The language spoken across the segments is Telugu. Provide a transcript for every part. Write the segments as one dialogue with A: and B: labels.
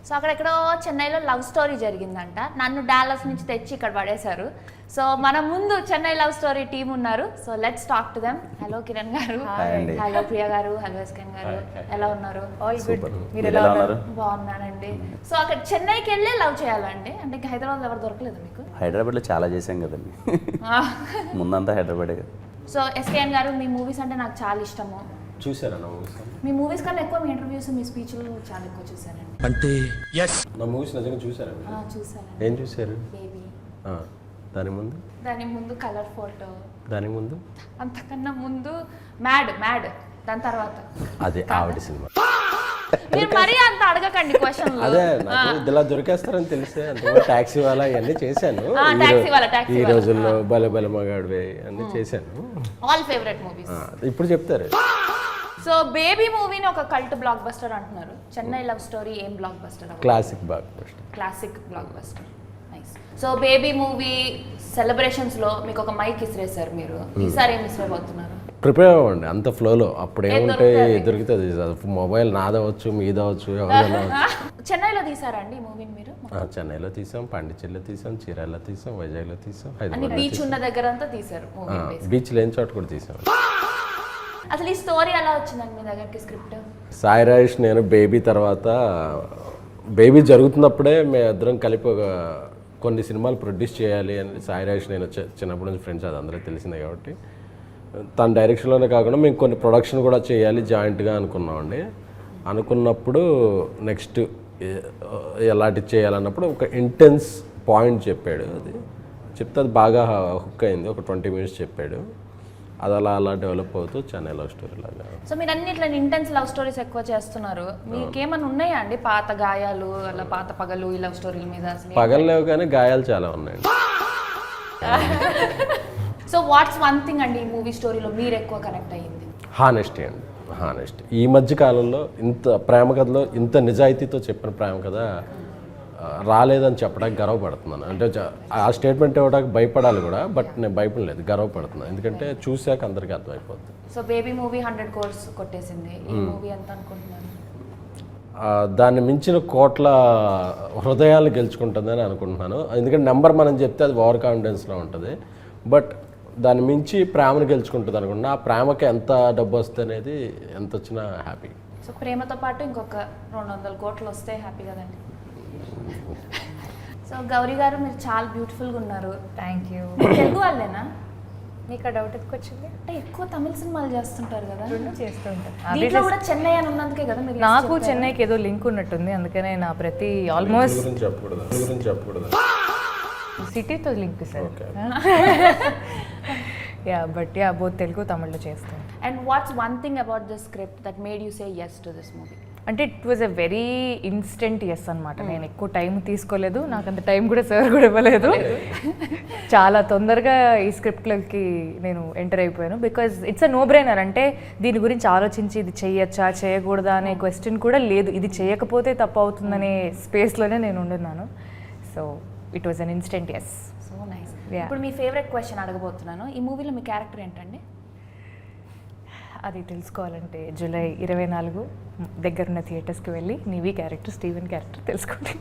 A: సో అక్కడెక్కడో చెన్నైలో లవ్ స్టోరీ జరిగిందంట. నన్ను డాలస్ నుంచి తెచ్చి ఇక్కడ పడేశారు. సో మన ముందు చెన్నై లవ్ స్టోరీ టీం ఉన్నారు. So let's talk to them. Hello Kiran గారు, హలో ప్రియా గారు, హలో ఎస్కెన్ గారు, ఎలా ఉన్నారు?
B: మీరు ఎలా ఉన్నారు?
A: బాగున్నానండి. సో అక్కడ చెన్నైకి వెళ్ళే లవ్ చేయాలండి, అంటే ఇంకా హైదరాబాద్ ఎవరు దొరకలేదు మీకు?
B: హైదరాబాద్లో చాలా చేసాం కదండి, ముందంతా హైదరాబాదే కదా.
A: సో ఎస్కేఎన్ గారు, మీ మూవీస్ అంటే నాకు చాలా ఇష్టము.
C: చూసారా నా మూవీస్?
A: మీ మూవీస్ కన్నా ఎక్కువ మీ ఇంటర్వ్యూస్, మీ స్పీచ్లు చాలా ఎక్కువ చూసానండి.
C: అంటే నా మూవీస్ నిజంగా చూసారా?
A: చూసాను.
C: ఏం చూసారు?
A: బేబీ,
C: దాని ముందు
A: కలర్ ఫోటో,
C: దాని ముందు
A: అంతకన్నా ముందు మ్యాడ్, దాని తర్వాత
C: అదే ఆవిడ సినిమా.
A: మీరు మరీ అంత అడగకండి క్వశ్చన్.
C: అదే నాకు ఇలా దొరికేస్తారని తెలిసే అంత టాక్సీ వాళ్ళ ఇవన్నీ చేశాను. ఈ రోజుల్లో బల బల మగాడివే అన్నీ చేశాను.
A: ఆల్ ఫేవరెట్ మూవీస్
C: ఇప్పుడు చెప్తారు.
A: సో బేబీ మూవీని ఒక కల్ట్ బ్లాక్ బస్టర్ అంటున్నారు. చెన్నై లవ్ స్టోరీ ఏం block buster?
C: Classic block buster.
A: Classic block buster. Nice. So baby movie celebrations లో మీకు ఒక మైక్ ఇసిరేసారు మీరు. ఈసారి ఏం ఇసిరేబోతున్నారు?
C: ప్రిపేర్ అవ్వండి అంత ఫ్లోలో. అప్పుడు ఏముంటే దొరుకుతుంది. మొబైల్ నాదవచ్చు, మీదవచ్చు, ఎవరైనా.
A: చెన్నైలో తీసారా అండి ఈ మూవీని మీరు?
C: చెన్నైలో తీసాం, పాండిచేరిలో తీసాం, చీరాల్లో తీసాం, వైజాగ్లో తీసాం,
A: బీచ్ ఉన్న దగ్గర అంతా తీసారు.
C: బీచ్ లేని చోట కూడా తీసాం.
A: అసలు ఈ స్టోరీ ఎలా వచ్చిందండి మీ దగ్గరికి స్క్రిప్ట్?
C: సాయి రాజేష్ నేను బేబీ తర్వాత, బేబీ జరుగుతున్నప్పుడే మేము ఇద్దరం కలిపి కొన్ని సినిమాలు ప్రొడ్యూస్ చేయాలి అని సాయి రాజేష్ నేను చిన్నప్పటి నుంచి ఫ్రెండ్స్, అది అందరికీ తెలిసిందే కాబట్టి తన డైరెక్షన్లోనే కాకుండా మేము కొన్ని ప్రొడక్షన్ కూడా చేయాలి జాయింట్గా అనుకున్నామండి. అనుకున్నప్పుడు నెక్స్ట్ ఎలాంటివి చేయాలన్నప్పుడు ఒక ఇంటెన్స్ పాయింట్ చెప్పాడు. అది చెప్తే అది బాగా హుక్ అయింది. ఒక 20 minutes చెప్పాడు. అది అలా డెవలప్ అవుతూ చెన్నై లవ్ స్టోరీ లాగా.
A: సో మీరు అన్ని ఇట్లా ఇంటెన్స్ లవ్ స్టోరీస్ ఎక్కువ చేస్తున్నారు. మీకేమైనా ఉన్నాయా అండి పాత గాయాలు, అలా పాత పగలు ఈ లవ్ స్టోరీల మీద?
C: పగలు లేవు కానీ గాయాలు చాలా ఉన్నాయండి.
A: సో వాట్స్ వన్ థింగ్ అండి ఈ మూవీ స్టోరీలో మీరు ఎక్కువ కనెక్ట్ అయ్యింది?
C: హానెస్టీ అండి, హానెస్టీ. ఈ మధ్య కాలంలో ఇంత ప్రేమ కథలో ఇంత నిజాయితీతో చెప్పిన ప్రేమ కథ రాలేదని చెప్పడానికి గర్వపడుతున్నాను. అంటే ఆ స్టేట్మెంట్ ఇవ్వడానికి భయపడాలి కూడా, బట్ నేను భయపడలేదు, గర్వపడుతున్నాను. ఎందుకంటే చూశాక అందరికీ అర్థమైపోతుంది.
A: సో బేబీ మూవీ 100 crores కొట్టేసింది. ఈ మూవీ ఎంత అనుకుంటున్నారు?
C: దాన్ని మించిన కోట్ల హృదయాలు గెలుచుకుంటుందని అనుకుంటున్నాను. ఎందుకంటే నెంబర్ మనం చెప్తే అది ఓవర్ కాన్ఫిడెన్స్లో ఉంటుంది, బట్ దాన్ని మించి ప్రేమను గెలుచుకుంటుంది అనుకుంటున్నా. ఆ ప్రేమకి ఎంత డబ్బు వస్తుంది అనేది ఎంత వచ్చినా హ్యాపీ.
A: సో ప్రేమతో పాటు ఇంకొక 200 crores వస్తే హ్యాపీ కదండి. సో గౌరీ గారు, మీరు చాలా బ్యూటిఫుల్గా ఉన్నారు.
D: Thank you.
A: తెలుగు వాళ్ళేనా?
D: మీకు డౌట్ ఎక్కువ వచ్చింది
A: అంటే ఎక్కువ తమిళ సినిమాలు చేస్తుంటారు కదా?
D: రెండు చేస్తూ ఉంటాను.
A: దీంట్లో కూడా చెన్నై అని ఉన్నందుకే కదా మీరు?
D: నాకు చెన్నైకి ఏదో లింక్ ఉన్నట్టుంది, అందుకనే నా ప్రతి ఆల్మోస్ట్ సిటీతో link sir. Yeah but yeah both Telugu తమిళ్లో చేస్తాను.
A: And what's one thing about the script that made you say yes to this movie?
D: అంటే it was a very instant yes అనమాట. నేను ఎక్కువ టైం తీసుకోలేదు, నాకు అంత టైం కూడా సార్ కూడా ఇవ్వలేదు. చాలా తొందరగా ఈ స్క్రిప్ట్లకి నేను ఎంటర్ అయిపోయాను. Because it's a no brainer. అంటే దీని గురించి ఆలోచించి ఇది చేయొచ్చా చేయకూడదా అనే క్వశ్చన్ కూడా లేదు. ఇది చేయకపోతే తప్పు అవుతుందనే స్పేస్లోనే నేను ఉండున్నాను. So it was an instant yes.
A: So nice. ఇప్పుడు మీ ఫేవరెట్ క్వశ్చన్ అడగబోతున్నాను. ఈ మూవీలో మీ క్యారెక్టర్ ఏంటండి?
D: అది తెలుసుకోవాలంటే జూలై 24 దగ్గరున్న థియేటర్స్కి వెళ్ళి నీవి క్యారెక్టర్, స్టీవెన్ క్యారెక్టర్ తెలుసుకోండి.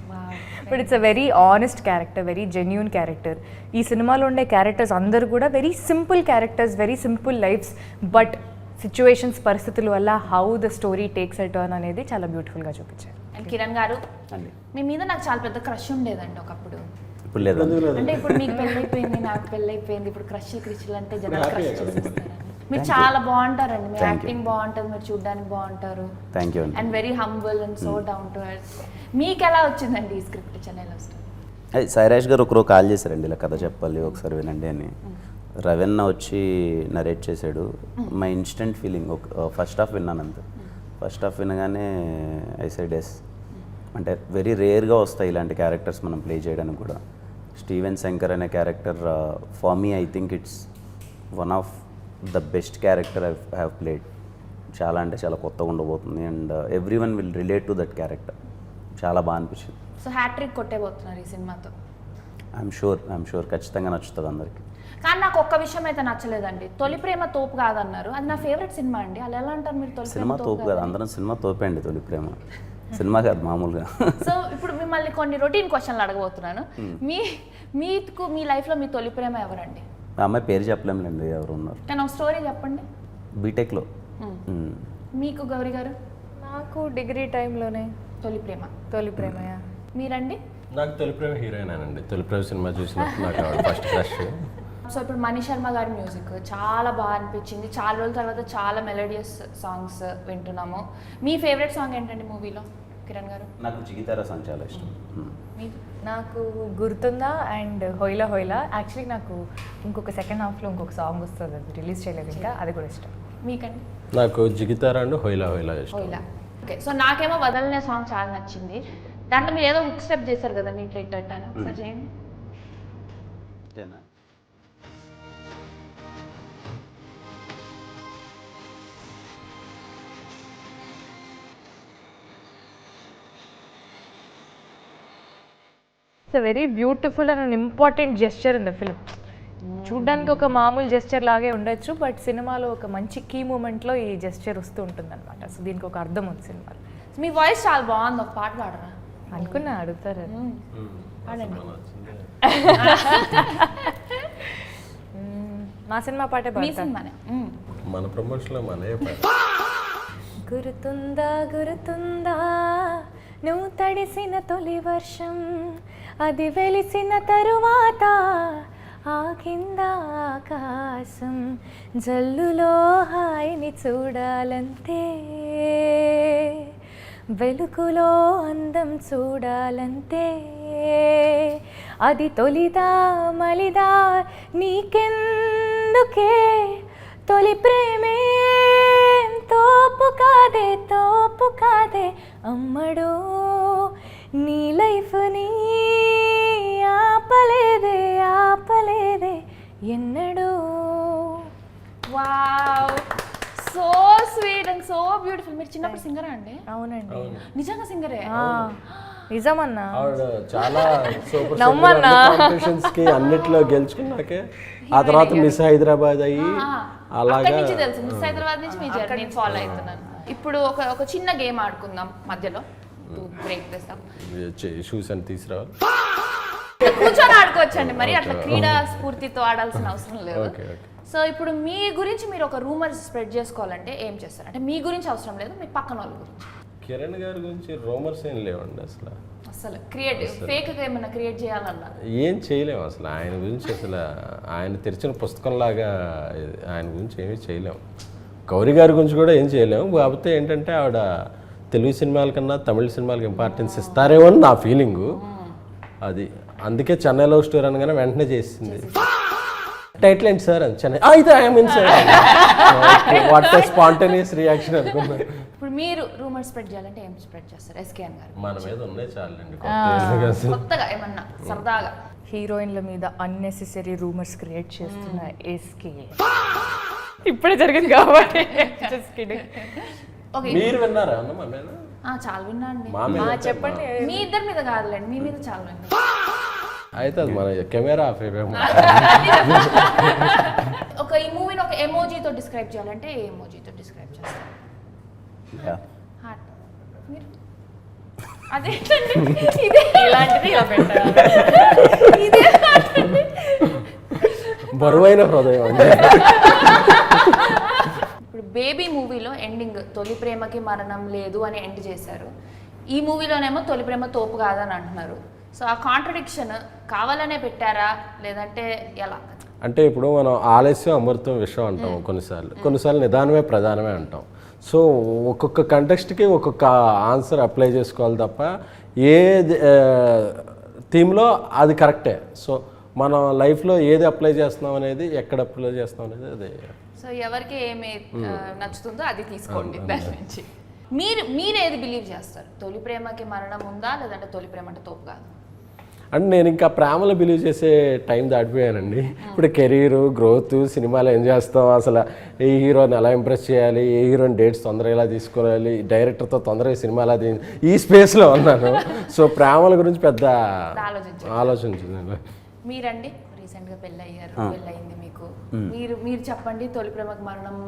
D: But it's a very honest character, very genuine character. ఈ సినిమాలో ఉండే క్యారెక్టర్స్ అందరూ కూడా very simple characters, very simple lifes, but situations, పరిస్థితుల వల్ల how the story takes a turn అనేది చాలా బ్యూటిఫుల్గా చూపించారు.
A: అండ్ కిరణ్ గారు, మీ మీద నాకు చాలా పెద్ద క్రష్ ఉండేదండి ఒకప్పుడు.
C: ఇప్పుడు లేదు.
A: అంటే ఇప్పుడు మీకు పెళ్ళైపోయింది, నాకు పెళ్ళైపోయింది, ఇప్పుడు క్రష్లు అంటే జనాలు క్రష్ చేసేస్తారండి. మీరు చాలా బాగుంటారండి, మీ యాక్టింగ్ బాగుంటుంది, మీరు చూడడానికి బాగుంటారు.
B: Thank you.
A: And very humble and so down to earth. మీకు ఎలా వచ్చిందండి ఈ స్క్రిప్ట్ చెన్నై లవ్ స్టోరీ?
B: అది సాయి రాజేష్ గారు ఒకరోజు కాల్ చేశారండి, ఇలా కథ చెప్పాలి ఒకసారి వినండి అని. రవీణ వచ్చి నరేట్ చేశాడు. My instant feeling, first half విన్నాను అంతే. ఫస్ట్ హాఫ్ వినగానే ఐ సెడ్ ఎస్. అంటే వెరీ రేర్గా వస్తాయి ఇలాంటి క్యారెక్టర్స్ మనం ప్లే చేయడానికి కూడా. స్టీవెన్ శంకర్ అనే character for me I think it's one of the best character I have played. చాలా అంటే చాలా కొత్తగా ఉండబోతుంది and every one will relate to that character. చాలా బాగా అనిపించింది.
A: సో హ్యాట్రిక్ కొట్టేబోతున్నారు ఈ సినిమాతో?
B: ఐఎమ్ షూర్ ఖచ్చితంగా నచ్చుతుంది అందరికి.
A: కానీ నాకు ఒక్క విషయం అయితే నచ్చలేదండి. తొలి ప్రేమ తోపు కాదన్నారు. అది నా ఫేవరెట్ సినిమా అండి. అలా ఎలా అంటారు మీరు? తొలి
B: సినిమా తోపు కాదు, అందరం సినిమా తోపే అండి. తొలి ప్రేమ సినిమా కాదు మామూలుగా.
A: సో ఇప్పుడు మిమ్మల్ని కొన్ని రొటీన్ క్వశ్చన్లు అడగబోతున్నాను. మీకు మీ లైఫ్లో మీ తొలి ప్రేమ ఎవరండి?
B: ఆ అమ్మాయి పేరు చెప్పలేములేండి ఎవరు ఉన్నారు.
A: కానీ ఒక స్టోరీ చెప్పండి.
B: బీటెక్లో.
A: మీకు గౌరీ గారు?
D: నాకు డిగ్రీ టైంలోనే
A: తొలి ప్రేమ.
D: తొలి ప్రేమయా.
A: మీరండి?
C: నాకు తొలి ప్రేమ హీరోయినేనండి. తొలి ప్రేమ సినిమా చూసినప్పుడు నాకు ఆవిడ ఫస్ట్ క్రష్.
A: సో ఇప్పుడు మణి శర్మ గారి మ్యూజిక్ చాలా బాగా అనిపించింది. చాలా రోజుల తర్వాత చాలా మెలోడియస్ సాంగ్స్ వింటున్నాము. మీ ఫేవరెట్ సాంగ్ ఏంటండి మూవీలో కిరణ్ గారు?
B: నాకు జిగితారా సాంగ్ చాలా ఇష్టం.
A: మీకు?
D: నాకు గుర్తుందా అండ్ హోయిలా హోయిలా. యాక్చువల్లీ నాకు ఇంకొక సెకండ్ హాఫ్లో ఇంకొక సాంగ్ వస్తుంది, అది రిలీజ్ చేయలేదు ఇంకా, అది కూడా ఇష్టం.
A: మీకండి?
C: నాకు జిగితారా అండ్ హోయిలా హోయిలా ఇష్టం.
A: హోయిలా. ఓకే. సో నాకేమో వదలనే సాంగ్ చాలా నచ్చింది. దాంట్లో మీరు ఏదో హుక్ స్టెప్ చేశారు కదా, నీట్ రైట్ అంటాను సార్ చేయండి.
D: It's a very beautiful and an important gesture in the film. చూడ్డానికి ఒక మామూలు జెస్చర్ లాగే ఉండొచ్చు, బట్ సినిమాలో ఒక మంచి కీ మూమెంట్లో ఈ జెస్చర్ వస్తూ ఉంటుంది అనమాట. సో దీనికి ఒక అర్థం ఉంది సినిమాలో.
A: మీ వాయిస్ చాలా బాగుంది, ఒక పాట పాడరా?
D: అనుకున్నా అడుగుతారు.
A: పాడండి.
D: మా సినిమా పాటే
A: మీ
D: పాడతాను.
A: సినిమానే.
C: మన ప్రమోషన్లో మనే
D: గుర్తుందా గుర్తుందా నువ్వు తడిసిన తొలి వర్షం, అది వెలిసిన తరువాత ఆగింద ఆకాశం, జల్లులో హాయిని చూడాలంతే, వెలుగులో అందం చూడాలంతే, అది తొలిదా మలిదా నీకెందుకే, తొలి ప్రేమే తోపు కాదే అమ్మడు, నీ లైఫ్ని ఆపలేదే ఎన్నడు.
A: Wow, so sweet and so beautiful. మీరు చిన్నప్పుడు సింగరా అండి?
D: అవునండి.
A: నిజంగా సింగరే?
D: నిజమన్నా.
C: ఆవిడ చాలా సూపర్
D: నమ్మన్నా.
C: కాంపిటీషన్స్ కి అన్నిట్లో గెలుచుకున్నాకే ఆ తర్వాత మిస్ హైదరాబాద్ అయ్యి అలాగా
A: అక్కడి నుంచి తెలుసు, మిస్ హైదరాబాద్ నుంచి మీ జర్నీ ఫాలో అవుతున్నాను. ఇప్పుడు ఒక చిన్న గేమ్ ఆడుకుందాం మధ్యలో, బ్రేక్ చేస్తాం.
C: షూస్ అని తీసుకురావాలి.
A: కూర్చొని ఆడుకోవచ్చండి, మరి అట్లా క్రీడా స్ఫూర్తితో ఆడాల్సిన అవసరం లేదు.
C: ఓకే.
A: సో ఇప్పుడు మీ గురించి మీరు ఒక రూమర్ స్ప్రెడ్ చేసుకోవాలంటే ఏం చేస్తారు? అంటే మీ గురించి అవసరం లేదు, మీ పక్కన వాళ్ళ గురించి.
C: కిరణ్ గారి గురించి రూమర్స్ ఏం లేవండి
A: అసలు క్రియేటివ్ ఫేక్ ఏమైనా క్రియేట్ చేయాలన్నా
C: ఏం చేయలేము అసలు. ఆయన గురించి అసలు ఆయన తెరిచిన పుస్తకంలాగా ఆయన గురించి ఏమీ చేయలేము. గౌరీ గారి గురించి కూడా ఏం చేయలేము. కాకపోతే ఏంటంటే ఆవిడ తెలుగు సినిమాల కన్నా తమిళ సినిమాలకు ఇంపార్టెన్స్ ఇస్తారేమో అని నా ఫీలింగు. అది అందుకే చెన్నై లవ్ స్టోరీ అనగానే వెంటనే చేసింది. టైటిల్ ఏంటి సార్ అని చెన్నై అయితే I'm in sir. What spontaneous reaction అనుకున్నాను.
A: ఇప్పుడు మీరు రూమర్ స్ప్రెడ్ చేయాలంటే ఏం స్ప్రెడ్ చేస్తారు? ఎస్కేఎన్ గారు
C: మన మీద ఉన్నాయి చాలండి
A: కొత్తగా ఏమన్నా సరదాగా.
D: హీరోయిన్ల మీద అన్నెసెసరీ రూమర్స్ క్రియేట్ చేస్తున్న ఎస్కే ఇప్పుడే జరిగింది కాబట్టి just kidding.
A: ఓకే,
C: మీరు విన్నారా అన్న మన మీద?
A: చాలా విన్నా అండి.
C: మా మీద
D: చెప్పండి.
A: మీ ఇద్దరి మీద కాదులేండి, మీ మీద చాలా విన్నా.
C: అయితే అది మన కెమెరా ఆఫ్ అయిపోయాము.
A: ఈ మూవీని ఒక ఎమోజీతో డిస్క్రైబ్ చేయాలంటే ఏ ఎమోజీతో డిస్క్రైబ్ చేస్తారు? హార్ట్. మీరు అదేంటండి ఇదే
D: ఇలాంటిది ఇలా పెట్టాలి.
A: ఇదే heart అండి.
C: బరువైన హృదయం అండి.
A: ఇప్పుడు బేబీ మూవీలో ఎండింగ్ తొలి ప్రేమకి మరణం లేదు అని ఎండ్ చేశారు. ఈ మూవీలోనేమో తొలి ప్రేమ తోపు కాదని అంటున్నారు. సో ఆ కాంట్రడిక్షన్ కావాలనే పెట్టారా లేదంటే ఎలా?
C: అంటే ఇప్పుడు మనం ఆలస్యం అమృతం విషయం అంటాం కొన్నిసార్లు నిదానమే ప్రధానమే అంటాం. సో ఒక్కొక్క కంటెక్స్ట్కి ఒక్కొక్క ఆన్సర్ అప్లై చేసుకోవాలి తప్ప ఏ థీమ్లో అది కరెక్టే. సో మనం లైఫ్లో ఏది అప్లై చేస్తున్నాం అనేది, ఎక్కడ అప్లై చేస్తున్నాం అనేది అదే.
A: సో ఎవరికి ఏమి నచ్చుతుందో అది తీసుకోండి దాని నుంచి. మీరు ఏది బిలీవ్ చేస్తారు? తొలి ప్రేమకి మరణం ఉందా లేదంటే తొలి ప్రేమ అంటే తోపు కాదు?
C: అంటే నేను ఇంకా ప్రేమలో బిలీవ్ చేసే టైం దాటిపోయానండి. ఇప్పుడు కెరీరు గ్రోత్ సినిమాలో ఏం చేస్తాం, అసలు ఏ హీరోని ఎలా ఇంప్రెస్ చేయాలి, ఏ హీరోని డేట్స్ తొందరగా ఎలా తీసుకోవాలి, డైరెక్టర్తో తొందరగా సినిమా ఎలా ఈ స్పేస్లో ఉన్నాను. సో ప్రేమల గురించి పెద్ద ఆలోచించింది.
A: మీరండి రీసెంట్గా పెళ్ళయింది మీకు, మీరు చెప్పండి, తొలి ప్రేమకి మరణం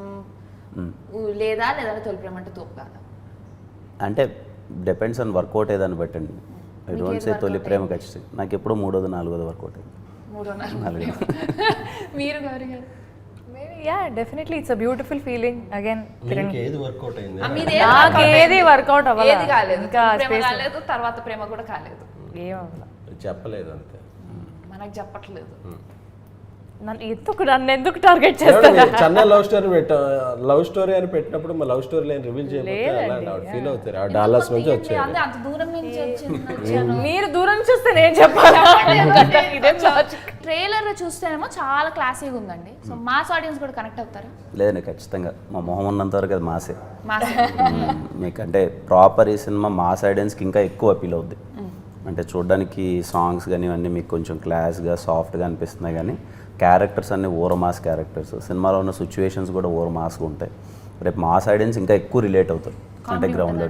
A: లేదా లేదంటే తొలి ప్రేమ అంటే తోపు కాదా?
B: అంటే డిపెండ్స్ ఆన్ వర్కౌట్ ఏదాన్ని బట్టండి. ఐ డోంట్ సే తొలి ప్రేమ ఖచ్చితంగా నాకు ఎప్పుడో 3వ 4వ వర్కౌట్ అయింది.
A: 3 మీరు గౌరీ గారు
D: yeah definitely it's a beautiful feeling again.
C: ఏది వర్కౌట్ అయింది?
D: నాకు ఏది వర్కౌట్ అవ్వలేదు.
A: ఏది కాలేదు,
D: ఇంకా
A: ప్రేమ కాలేదు, తర్వాత ప్రేమ కూడా కాలేదు.
D: ఏం అవ్వలేదు.
C: చెప్పలేదు అంతే.
A: మనకు చెప్పట్లేదు.
D: నన్ను ఎందుకు టార్గెట్ చేస్తారా?
C: చెన్నై లవ్ స్టోరీ అని పెట్టినప్పుడు మా లవ్ స్టోరీ లైన్ రివీల్ చేయకపోతే ఫీల్ అవుతారు. ఆ డాలర్స్ నుంచి వచ్చారు.
A: అంటే అంత దూరం నుంచి వచ్చాను.
D: మీరు దూరం చూస్తే నేను చెప్పాలి.
A: ట్రైలర్ చూస్తేనేమో చాలా క్లాసీగా ఉందండి. సో మాస్ ఆడియన్స్ కూడా కనెక్ట్ అవుతారా?
B: లేదండి, ఖచ్చితంగా మా మొహం ఉన్నంత వరకు అది మాసే.
A: మాస్
B: మీకు అంటే ప్రాపర్ ఈ సినిమా మాస్ ఆడియన్స్కి ఇంకా ఎక్కువ అపీల్ అవుద్ది. అంటే చూడడానికి సాంగ్స్ కానీ ఇవన్నీ మీకు కొంచెం క్లాస్గా సాఫ్ట్గా అనిపిస్తున్నాయి, కానీ క్యారెక్టర్స్ అన్నీ ఓవర్ మాస్ క్యారెక్టర్స్. సినిమాలో ఉన్న సిచ్యువేషన్స్ కూడా ఓవర్ మాస్గా ఉంటాయి. రేపు మాస్ ఆడియన్స్ ఇంకా ఎక్కువ రిలేట్ అవుతారు. అంటే గ్రౌండ్లో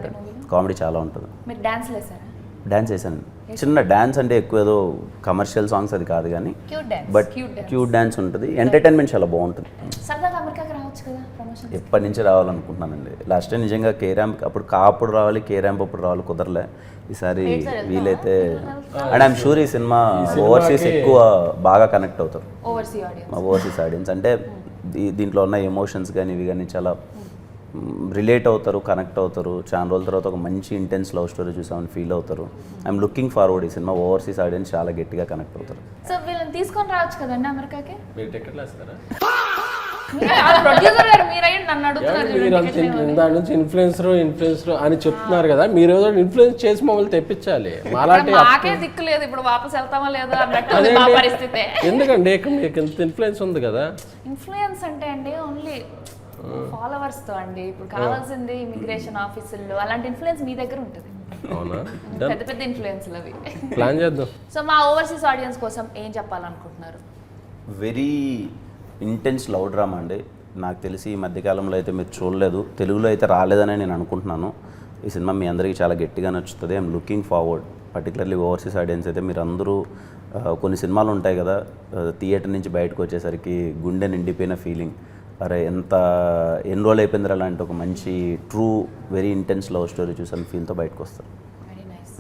B: కామెడీ చాలా ఉంటుంది.
A: మీరు డాన్స్ వేసారా?
B: డాన్స్ వేసాను. చిన్న డాన్స్ అంటే ఎక్కువ ఏదో కమర్షియల్ సాంగ్స్ అది కాదు, కానీ బట్ క్యూట్ డాన్స్ ఉంటుంది. ఎంటర్టైన్మెంట్ చాలా బాగుంటుంది.
A: సరదాగా అమెరికాకి రావచ్చు కదా ప్రమోషన్?
B: ఎప్పటి నుంచి రావాలనుకుంటున్నానండి. లాస్ట్ టైం నిజంగా కే ర్యాంప్ అప్పుడు రావాలి, కే ర్యాంప్ అప్పుడు రావాలి, కుదరలే. ఈసారి వీలైతే అండ్ ఐఎమ్ షూర్ ఈ సినిమా ఓవర్సీస్ ఎక్కువ బాగా కనెక్ట్ అవుతారు. ఓవర్సీస్ ఆడియన్స్ అంటే దీంట్లో ఉన్న ఎమోషన్స్ కానీ ఇవి కానీ చాలా రిలేట్ అవుతారు, కనెక్ట్ అవుతారు. చాలా రోజుల తర్వాత ఒక మంచి ఇంటెన్స్ లవ్ స్టోరీ చూసామని ఫీల్ అవుతారు. I'm looking forward. ఈ సినిమా ఓవర్సీస్ ఆడియన్స్ చాలా గట్టిగా కనెక్ట్ అవుతారు.
A: సో వీళ్ళని తీసుకొని రావచ్చు కదండి అమెరికాకి?
C: మీరు టికెట్లు వేస్తారా?
A: ప్రొడ్యూసర్ గారు మీరైనా నన్ను అడుగుతున్నారు.
C: దాని నుంచి ఇన్ఫ్లుయెన్సర్ అని చెప్తున్నారు కదా, మీరు ఏదో ఇన్ఫ్లుయెన్స్ చేసి మమ్మల్ని తెప్పించాలి.
A: మాకే దిక్కు లేదు, ఇప్పుడు వాపస్ వెళ్తామా లేదా అన్నట్టు మా పరిస్థితి.
C: ఎందుకండి మీకు ఇంత ఇన్ఫ్లుయెన్స్ ఉంది కదా?
A: ఇన్ఫ్లుయెన్స్ అంటే అండి ఓన్లీ ఫాలోవర్స్ తో అండి. ఇప్పుడు కావాల్సింది ఇమిగ్రేషన్ ఆఫీసుల్లో అలాంటి ఇన్ఫ్లుయెన్స్ మీ దగ్గర ఉంటుంది.
C: అవునా?
A: పెద్ద పెద్ద ఇన్ఫ్లుయెన్స్లు అవి.
C: ప్లాన్ చేద్దాం.
A: సో మా ఓవర్సీస్ ఆడియన్స్ కోసం ఏం చెప్పాలనుకుంటున్నారు?
B: వెరీ ఇంటెన్స్ లవ్ డ్రామా అండి. నాకు తెలిసి ఈ మధ్యకాలంలో అయితే మీరు చూడలేదు, తెలుగులో అయితే రాలేదని నేను అనుకుంటున్నాను. ఈ సినిమా మీ అందరికీ చాలా గట్టిగా నచ్చుతుంది. I'm looking forward. Particularly overseas audience అయితే మీరు అందరూ కొన్ని సినిమాలు ఉంటాయి కదా, థియేటర్ నుంచి బయటకు వచ్చేసరికి గుండె నిండిపోయిన ఫీలింగ్, అరే ఎంత ఎన్రోల్ అయిపోయింది అలాంటి ఒక మంచి true very intense love story చూసాను ఫీల్తో బయటకు వస్తారు.
A: Very nice.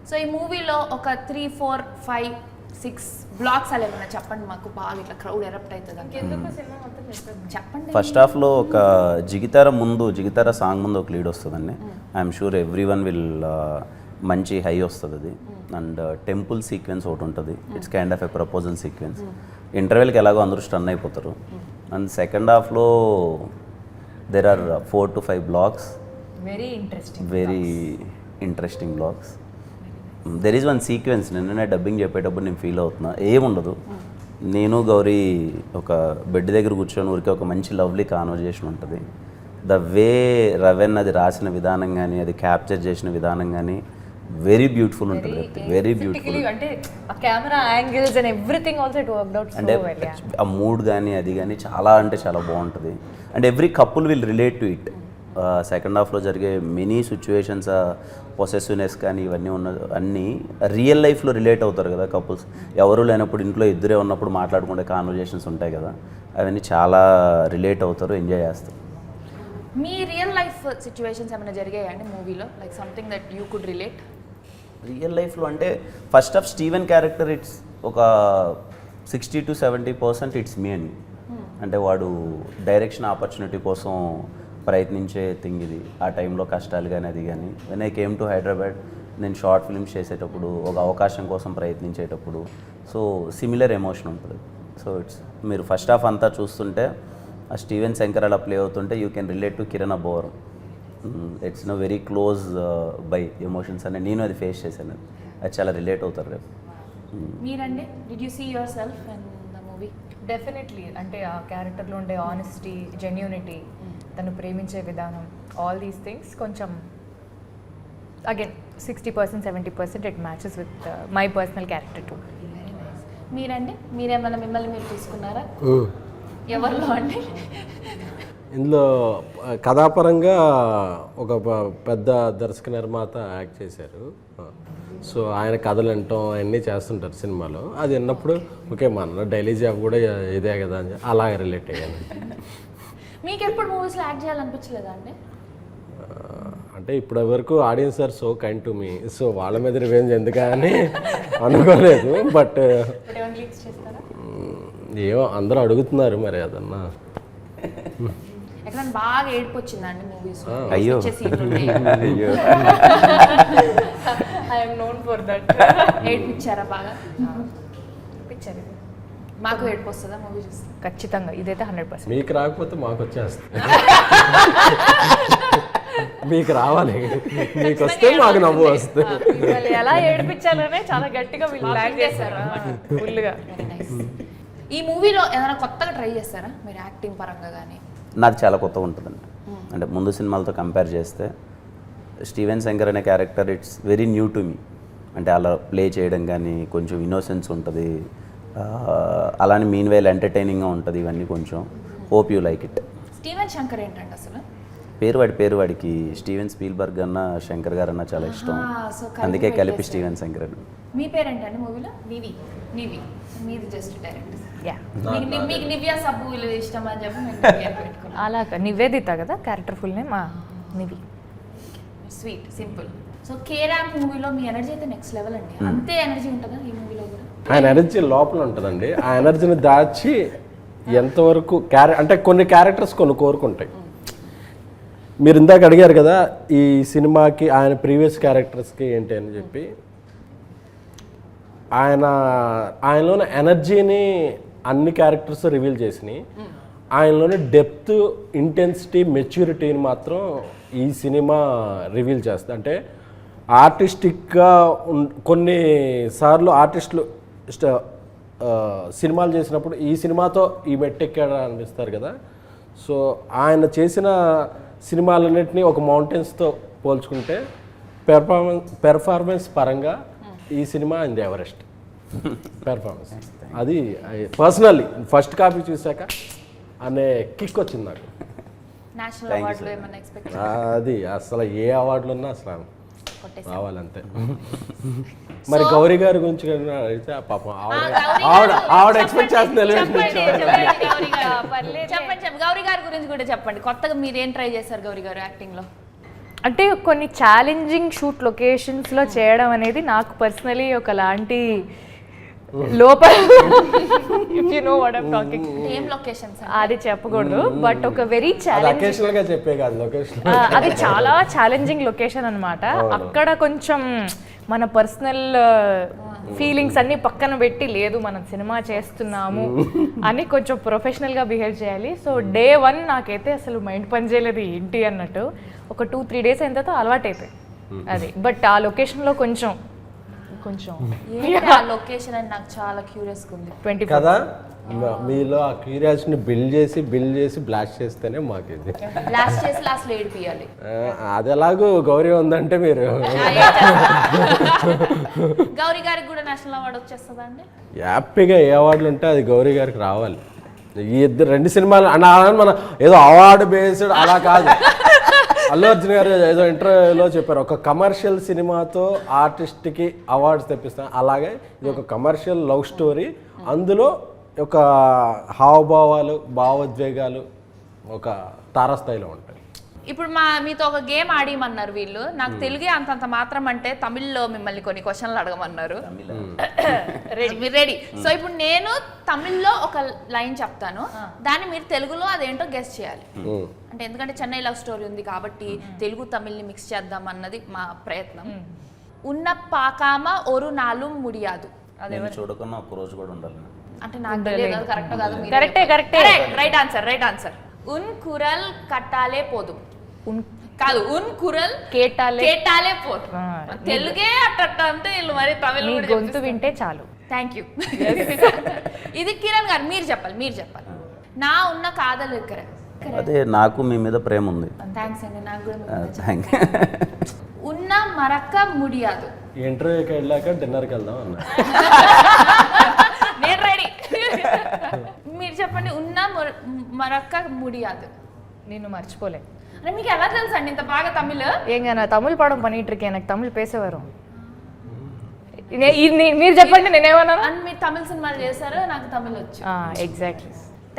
A: సో ఈ మూవీలో ఒక 3, 4, 5, 6 బ్లాక్స్ అలా ఏమైనా చెప్పండి మాకు, బాగా ఇట్లా క్రౌడ్ ఎరప్ట్ అవుతుంది చెప్పండి.
B: ఫస్ట్ హాఫ్లో ఒక జిగితార సాంగ్ ముందు ఒక లీడ్ వస్తుందండి. I'm sure every one will మంచి హై వస్తుంది అది. అండ్ టెంపుల్ సీక్వెన్స్ ఒకటి ఉంటుంది. It's kind of a proposal sequence. ఇంటర్వెల్కి ఎలాగో అందరూ స్టన్ అయిపోతారు. అండ్ సెకండ్ హాఫ్లో there are 4 to 5 blocks, very interesting blocks. There is one sequence నిన్ననే డబ్బింగ్ చెప్పేటప్పుడు నేను ఫీల్ అవుతున్నా, ఏముండదు, నేను గౌరీ ఒక బెడ్ దగ్గర కూర్చొని ఊరికే ఒక మంచి లవ్లీ కాన్వర్జేషన్ ఉంటుంది. ద వే రవెన్ అది రాసిన విధానం కానీ అది క్యాప్చర్ చేసిన విధానం కానీ వెరీ బ్యూటిఫుల్ ఉంటుంది. వెరీ బ్యూటిఫుల్
D: అంటే ఆ camera angles and everything also it worked out so well.
B: ఆ మూడ్ కానీ అది కానీ చాలా అంటే చాలా బాగుంటుంది. And every couple will relate to it. Second హాఫ్లో జరిగే మెనీ సిచ్యువేషన్స్, పొసెసివ్నెస్ కానీ ఇవన్నీ అన్నీ రియల్ లైఫ్లో రిలేట్ అవుతారు కదా కపుల్స్. ఎవరు లేనప్పుడు ఇంట్లో ఇద్దరే ఉన్నప్పుడు మాట్లాడుకునే కాన్వర్జేషన్స్ ఉంటాయి కదా, అవన్నీ చాలా రిలేట్ అవుతారు, ఎంజాయ్ చేస్తారు.
A: మీ రియల్ లైఫ్ సిచ్యువేషన్స్ ఏమైనా జరిగాయండి మూవీలో, like something that you could relate?
B: Real లైఫ్లో అంటే first of Steven character it's ఒక 60 to 70% ఇట్స్ మీ అండి. అంటే వాడు డైరెక్షన్ ఆపర్చునిటీ కోసం ప్రయత్నించే థింగ్ ఇది. ఆ టైంలో కష్టాలు కానీ అది కానీ. When I came to Hyderabad నేను షార్ట్ ఫిల్మ్స్ చేసేటప్పుడు ఒక అవకాశం కోసం ప్రయత్నించేటప్పుడు సో సిమిలర్ ఎమోషన్ ఉంటుంది. సో ఇట్స్ మీరు ఫస్ట్ హాఫ్ అంతా చూస్తుంటే ఆ స్టీవెన్ శంకర్ అలా ప్లే అవుతుంటే you can relate to Kiran Abbavaram. It's no very close by emotions అని నేను అది ఫేస్ చేశాను. అది చాలా రిలేట్ అవుతారు రేపు.
A: మీరండి, did you see yourself in the movie?
D: Definitely. అంటే ఆ క్యారెక్టర్లో ఉండే ఆనెస్టీ, జెన్యూనిటీ, తను ప్రేమించే విధానం, ఆల్ దీస్ థింగ్స్ కొంచెం again 60%, 70% it matches with my personal character too.
A: మీరండి, మీరేమన్నా మిమ్మల్ని మీరు తీసుకున్నారా? ఎవరిలో అండి?
C: ఇందులో కథాపరంగా ఒక పెద్ద దర్శక నిర్మాత యాక్ట్ చేశారు. సో ఆయన కథలు వినటం అవన్నీ చేస్తుంటారు సినిమాలో. అది విన్నప్పుడు ఓకే మన డైలీ జాబ్ కూడా ఇదే కదా అని అలాగే రిలేట్ అయ్యాను.
A: మీకు ఎప్పుడు మూవీస్లో యాక్ట్ చేయాలనిపించలేదా అండి?
C: అంటే ఇప్పటి వరకు audience are so kind to me, so వాళ్ళ మీద రివెంజ్ ఎందుకని అనుకోలేదు. బట్ ఏమో అందరూ అడుగుతున్నారు మరి అదన్నా.
A: ఎక్కడ బాగా ఏడుపు వచ్చిందండి మూవీస్?
B: అయ్యో అయ్యో
D: ఐఎమ్ నోన్ ఫర్ దట్.
A: ఏడిపించారా బాగా?
D: పిక్చర్
A: మాకు ఏడుపు వస్తుందా మూవీ చూస్తే?
D: ఖచ్చితంగా ఇదైతే 100%.
C: మీకు రాకపోతే మాకు వచ్చేస్తుంది. మీకు రావాలి, మీకు వస్తే మాకు నవ్వు వస్తుంది.
D: మిమ్మల్ని ఎలా ఏడిపించాలనే చాలా గట్టిగా వీళ్ళు ప్లాన్ చేశారు ఫుల్గా.
A: ఈ మూవీలో ఏదైనా కొత్తగా ట్రై చేస్తారా మీరు యాక్టింగ్ పరంగా కానీ?
B: నాకు చాలా కొత్తగా ఉంటుందండి. అంటే ముందు సినిమాలతో కంపేర్ చేస్తే స్టీవెన్ శంకర్ అనే character it's very new to me. అంటే అలా ప్లే చేయడం కానీ కొంచెం ఇన్నోసెన్స్ ఉంటుంది, అలానే మీన్ వైల్ ఎంటర్టైనింగ్గా ఉంటుంది. ఇవన్నీ కొంచెం hope you like it.
A: Steven Shankar ఏంటంటే అసలు
B: పేరు వాడికి స్టీవెన్ స్పీల్బర్గ్ అన్న శంకర్ గారు అన్న చాలా ఇష్టం,
A: సో
B: అందుకే కలిపి స్టీవెన్ శంకర్ అని.
A: మీ పేరేంటండి మూవీలో? నివి. మీది జస్ట్ డైరెక్ట్.
D: యా
A: మీకు నివ్యా సబ్బు వీళ్ళు ఇష్టం అని చెప్పి మేము నివ్యా పెట్టుకున్నాం.
D: అలా నివేదిత కదా character full name, Nivi.
A: Sweet simple. So K ramp మూవీలో మీ ఎనర్జీ అయితే నెక్స్ట్ లెవెల్ అండి. అంతే ఎనర్జీ ఉంటుందా ఈ మూవీలో కూడా?
C: ఆయన ఎనర్జీ లోపల ఉంటుందండి. ఆ ఎనర్జీని దాచి ఎంతవరకు అంటే కొన్ని క్యారెక్టర్స్ కొన్ని కోరుకుంటాయి. మీరు ఇందాక అడిగారు కదా ఈ సినిమాకి ఆయన ప్రీవియస్ క్యారెక్టర్స్కి ఏంటి అని చెప్పి, ఆయనలోని ఎనర్జీని అన్ని క్యారెక్టర్స్ రివీల్ చేసినాయి. ఆయనలోని డెప్త్, ఇంటెన్సిటీ, మెచ్యూరిటీని మాత్రం ఈ సినిమా రివీల్ చేస్తుంది. అంటే ఆర్టిస్టిక్గా కొన్నిసార్లు ఆర్టిస్టులు సినిమాలు చేసినప్పుడు ఈ సినిమాతో ఈ మెట్టెక్కాడా అనిపిస్తారు కదా. సో ఆయన చేసిన సినిమాలన్నింటినీ ఒక మౌంటైన్స్తో పోల్చుకుంటే పెర్ఫార్మెన్స్ పరంగా ఈ సినిమా ఇంది ఎవరెస్ట్ పెర్ఫార్మెన్స్. అది పర్సనల్లీ ఫస్ట్ కాపీ చూశాక అనే కిక్ వచ్చింది నాకు.
A: నేషనల్ అవార్డులో ఏమైనా ఎక్స్పెక్ట్?
C: అది అసలు ఏ అవార్డులు ఉన్నా అసలు రావాలంతే. మరి గౌరీ గారి గురించి అడిగితే పాపం ఆవిడ ఎక్స్పెక్ట్ చేస్తుంది.
A: చెప్పండి గౌరీ గారి గురించి కూడా చెప్పండి. కొత్తగా మీరు ఏం ట్రై చేశారు గౌరీ గారు యాక్టింగ్ లో?
D: అంటే కొన్ని ఛాలెంజింగ్ షూట్ లొకేషన్స్లో చేయడం అనేది నాకు పర్సనలీ ఒకలాంటి లోపల, if you know what I'm talking.
A: ఏం లొకేషన్స్
D: అది చెప్పకూడదు, బట్ ఒక వెరీ ఛాలెంజింగ్,
C: చెప్పే కాదు లొకేషన్,
D: అది చాలా ఛాలెంజింగ్ లొకేషన్ అన్నమాట. అక్కడ కొంచెం మన పర్సనల్ ఫీలింగ్స్ అన్ని పక్కన పెట్టి, లేదు మనం సినిమా చేస్తున్నాము అని కొంచెం ప్రొఫెషనల్గా బిహేవ్ చేయాలి. సో డే 1 నాకైతే అసలు మైండ్ పని చేయలేదు ఏంటి అన్నట్టు. ఒక 2-3 డేస్ అయిన తర్వాత అలవాటు అయిపోయి అది. బట్ ఆ లొకేషన్లో కొంచెం
A: లొకేషన్ అని నాకు చాలా క్యూరియస్గా ఉంది.
D: 20
C: కదా, మీలో ఆ క్యూరియాసిటీని బిల్డ్ చేసి బ్లాస్ట్ చేస్తేనే మాకు ఇది
A: లాస్ట్ చేసి లాస్ట్ లో ఏడిపియాలి.
C: అది ఎలాగో గౌరీ ఉందంటే మీరు
A: గౌరీ గారికి కూడా నేషనల్ అవార్డు వచ్చేస్తుందా అండి?
C: హ్యాపీగా ఏ అవార్డులు ఉంటే అది గౌరీ గారికి రావాలి. ఈ రెండు సినిమాలు మన ఏదో అవార్డు బేస్డ్ అలా కాదు. అల్లు అర్జున్ గారు ఏదో ఇంటర్వ్యూలో చెప్పారు, ఒక కమర్షియల్ సినిమాతో ఆర్టిస్ట్కి అవార్డ్స్ తెప్పిస్తాం. అలాగే ఇది ఒక కమర్షియల్ లవ్ స్టోరీ, అందులో ఒక హావభావాలు, భావోద్వేగాలు ఒక తారాస్థాయిలో ఉంటాయి.
A: ఇప్పుడు మీతో ఒక గేమ్ ఆడిమన్నారు వీళ్ళు. నాకు తెలుగే అంతంత మాత్రం అంటే తమిళ్లో మిమ్మల్ని కొన్ని క్వశ్చన్లు అడగమన్నారు. రెడీ? సో ఇప్పుడు నేను తమిళ్లో ఒక లైన్ చెప్తాను, దాన్ని మీరు తెలుగులో అదేంటో గెస్ చేయాలి. అంటే ఎందుకంటే చెన్నై లవ్ స్టోరీ ఉంది కాబట్టి తెలుగు తమిళ్ని మిక్స్ చేద్దాం అన్నది మా ప్రయత్నం. ఉన్న పాకామ ఒరు నాలు ముడియాదు.
B: నేను చూడకున్నా ఒక రోజు కూడా ఉండాలి
A: అంటే నాకు తెలియదు. కరెక్ట్ కాదు?
D: కరెక్టే.
A: Right answer. ఉన్ కురల్ కట్టాలే పోదు. కాదు, ఉన్ కురల్ కేటాలే పోదు. తెలుగే అట్ట అంటే వీళ్ళు మరి తమిళ
D: గొంతు వింటే చాలు.
A: Thank you. ఇది కిరణ్ గారు మీరు చెప్పాలి. నా ఉన్న కాదలు ఇక్కడ
B: అదే నాకు మీ మీద ప్రేమ ఉంది.
A: థ్యాంక్స్ అండి. నాకు కూడా
B: థ్యాంక్
A: ఉన్న మరక్క ముడియాదు.
C: ఇంటర్వ్యూకి వెళ్ళాక డిన్నర్కి వెళ్దాం అన్న.
A: నేను రెడీ. మీరు చెప్పండి. ఉన్న మరక్క ముడియాదు.
D: నిన్ను మర్చిపోలే.
A: అంటే మీకు ఎలా తెలుసు అండి ఇంత బాగా తమిళ్?
D: ఏంగా తమిళ్ పడం పనిట్రికే నాకు తమిళ్ పేసేవారు. మీరు చెప్పండి నేనేమన్నాను.
A: మీరు తమిళ సినిమాలు చేశారు, నాకు తమిళ్ వచ్చు.
D: Exactly.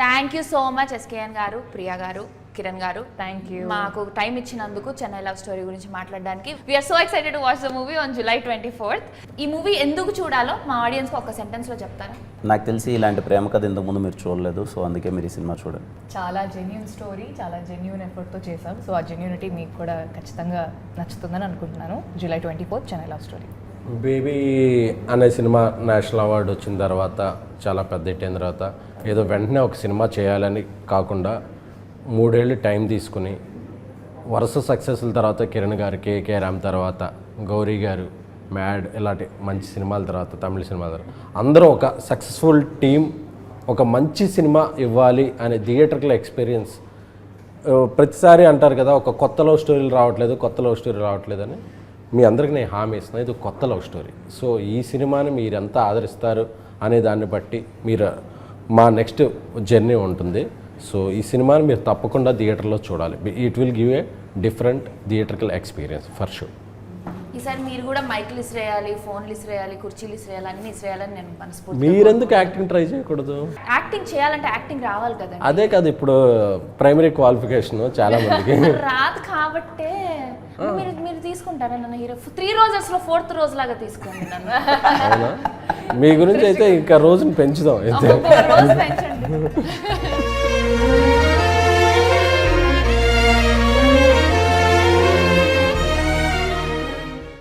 A: Thank you so much SKN గారు, ప్రియా గారు. కిరణ్ గారు.
D: Thank you.
A: మాకు టైం ఇచ్చినందుకు చెన్నై లవ్ స్టోరీ గురించి మాట్లాడడానికి. We are so excited to watch the movie on July 24th. ఈ మూవీ ఎందుకు చూడాలో మా ఆడియన్స్కి ఒక సెంటెన్స్లో చెప్తారా?
B: నాకు తెలిసి ఇలాంటి ప్రేమ కథ ఇంతకుముందు మీరు చూడలేదు, సో అందుకే మీరు ఈ సినిమా చూడండి.
D: చాలా జెన్యూన్ స్టోరీ, చాలా జెన్యూన్ ఎఫర్ట్తో చేసాం. సో ఆ జెన్యూనిటీ మీకు కూడా ఖచ్చితంగా నచ్చుతుందని అనుకుంటున్నాను. July 24th Chennai love story.
C: Baby అనే సినిమా నేషనల్ అవార్డు వచ్చిన తర్వాత చాలా పెద్ద హిట్ అయిన తర్వాత ఏదో వెంటనే ఒక సినిమా చేయాలని కాకుండా 3 ఏళ్ళు టైం తీసుకుని వరుస సక్సెస్ల తర్వాత కిరణ్ గారు, కేకే రామ్ తర్వాత గౌరీ గారు, మ్యాడ్ ఇలాంటి మంచి సినిమాల తర్వాత తమిళ సినిమాల తర్వాత అందరూ ఒక సక్సెస్ఫుల్ టీం ఒక మంచి సినిమా ఇవ్వాలి అనే థియేటర్ల ఎక్స్పీరియన్స్. ప్రతిసారి అంటారు కదా ఒక కొత్త లవ్ స్టోరీలు రావట్లేదు అని. మీ అందరికీ నేను హామీ ఇస్తున్నాను, ఇది కొత్త లవ్ స్టోరీ. సో ఈ సినిమాని మీరు ఎంత ఆదరిస్తారు అనే దాన్ని బట్టి మీరు మా నెక్స్ట్ జర్నీ ఉంటుంది. సో ఈ సినిమాని మీరు తప్పకుండా థియేటర్లో చూడాలి. It will give a different theatrical experience for sure.
A: ఈసారి మీరు కూడా మైకులు ఇసిరేయాలి, ఫోన్లు ఇసిరేయాలి, కుర్చీలు ఇసిరేయాలి, అన్ని ఇసిరేయాలని నేను మనస్ఫూర్తి.
C: మీరెందుకు యాక్టింగ్ ట్రై చేయకూడదు?
A: యాక్టింగ్ చేయాలంటే యాక్టింగ్ రావాలి కదా.
C: అదే కాదు ఇప్పుడు ప్రైమరీ క్వాలిఫికేషన్ చాలా మందికి
A: రాదు కాబట్టే మీరు తీసుకుంటారా నన్ను హీరో 3 రోజెస్లో 4th రోజు లాగా తీసుకోండి నన్ను.
C: అవునా? మీ గురించి అయితే ఇంకా రోజుని పెంచుదాం అయితే.
A: రోజు పెంచండి.